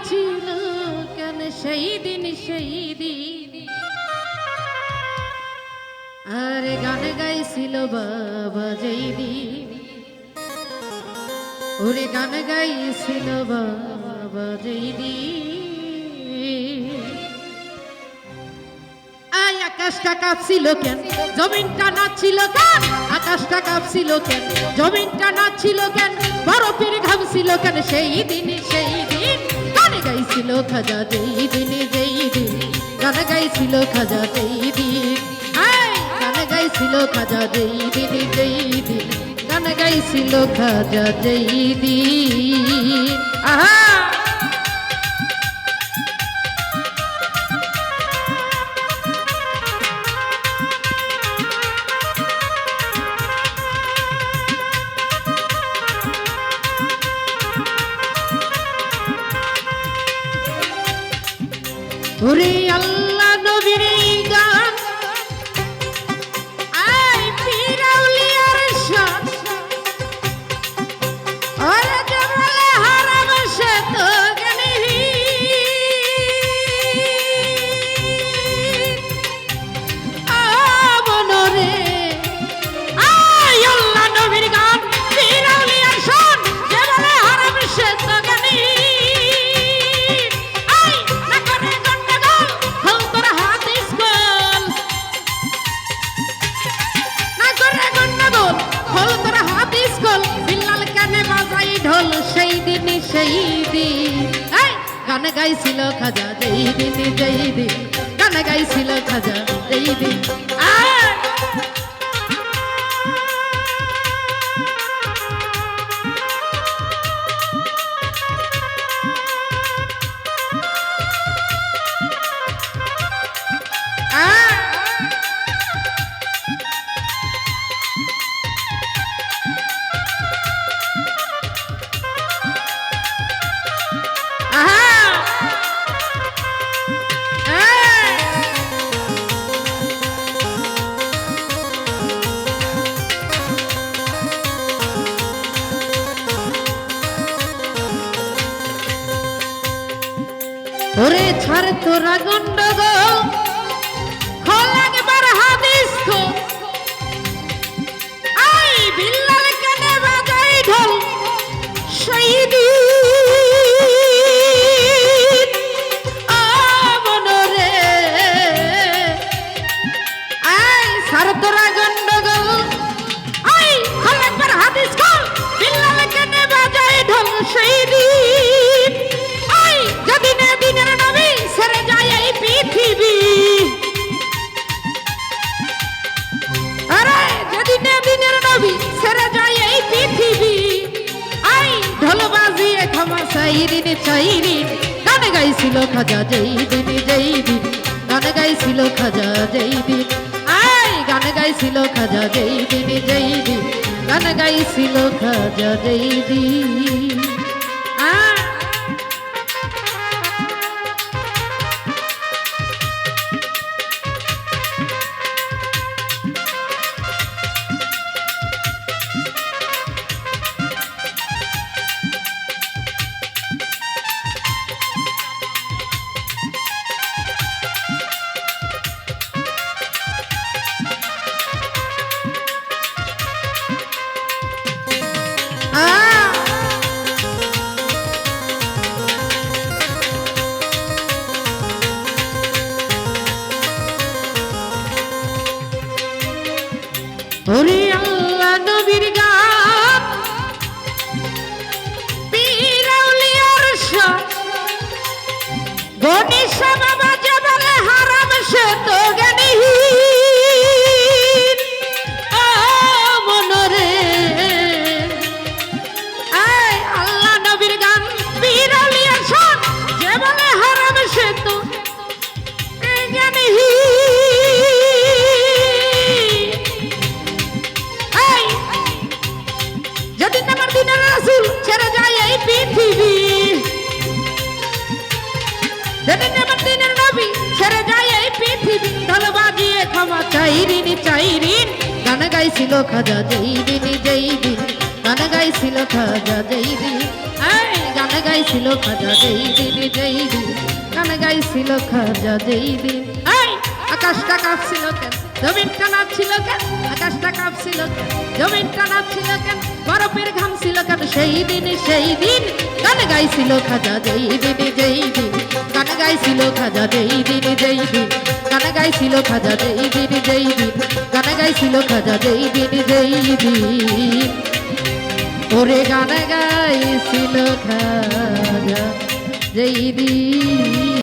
ছিল কেন সেই দিন আরে গান গাইছিল বাবা যেই দিন ওরে গান গাইছিল বাবা যেই দিন আকাশটা কাঁপছিল কেন জমিনটা নাচছিল কেন আকাশটা কাঁপছিল কেন জমিনটা নাচছিল কেন বরফের ঘামছিল কেন সেই দিন গান গাইছিল খাজা যেই দিন গান গাইছিল খাজা যেই দিন গান গাইছিল খাজা যেই দিন গান গাইছিল খাজা যেই দিন আহা ওরে আল্লাহ নবীর গান আই পীর আউলিয়ার শান ওরে জমালে হারাম সে তো জ্ঞানী মনরে আই আল্লাহ নবীর গান পীর আউলিয়ার শান জমালে হারাম সে তো জ্ঞানী ঢোল সেই দিন গান গাইছিল খাজা যেই দিন গান গাইছিল খাজা যেই দিন ওরে ছাড় তোরা গন্ডগোল খোল একবার হাদিস খো আই বিল্লাল কানে বাজাই ঢোল সেই দিন মনরে আই ছাড় তোরা গন্ডগোল আই খোল একবার হাদিস খোল বিল্লাল কানে বাজাই ঢোল সেই দিন গান গাইছিল খাজা যেই দিন গান গাইছিল খাজা যেই দিন গান গাইছিল খাজা যেই দিন গান গাইছিল খাজা যেই দিন ওরে আল্লাহ নবীর গান পীর আউলিয়ার শান গনিশা বাবা জবালে হারাম সে তো জ্ঞানী মনরে আল্লাহ নবীর গান পীর আউলিয়ার শান জবালে হারাম সে তো জ্ঞানী ছেড়ে যায় এই পৃথিবী ছেড়ে যায় এই পৃথিবী ঢোল বাজিয়ে ক্ষমা চাইরিন গান গাইছিল খাজা যেই দিন গান গাইছিল খাজা যেই দিন, এই গান গাইছিল খাজা যেই দিন, যেই দিন গান গাইছিল খাজা যেই দিন। এই আকাশটা কাঁপছিল কেন, জমিনটা নাচছিল কেন, আকাশটা কাঁপছিল কেন, জমিনটা নাচছিল কেন, বরফের ঘাম ছিল কেন, সেই দিন সেই দিন গান গাইছিল খাজা যেই দিন, যেই দিন গান গাইছিল খাজা যেই দিন, যেই দিন গান গাইছিল খাজা যেই দিন, যেই দিন গান গাইছিল খাজা যেই দিন, যেই দিন ওরে গান গাইছিল খাজা যেই দিন।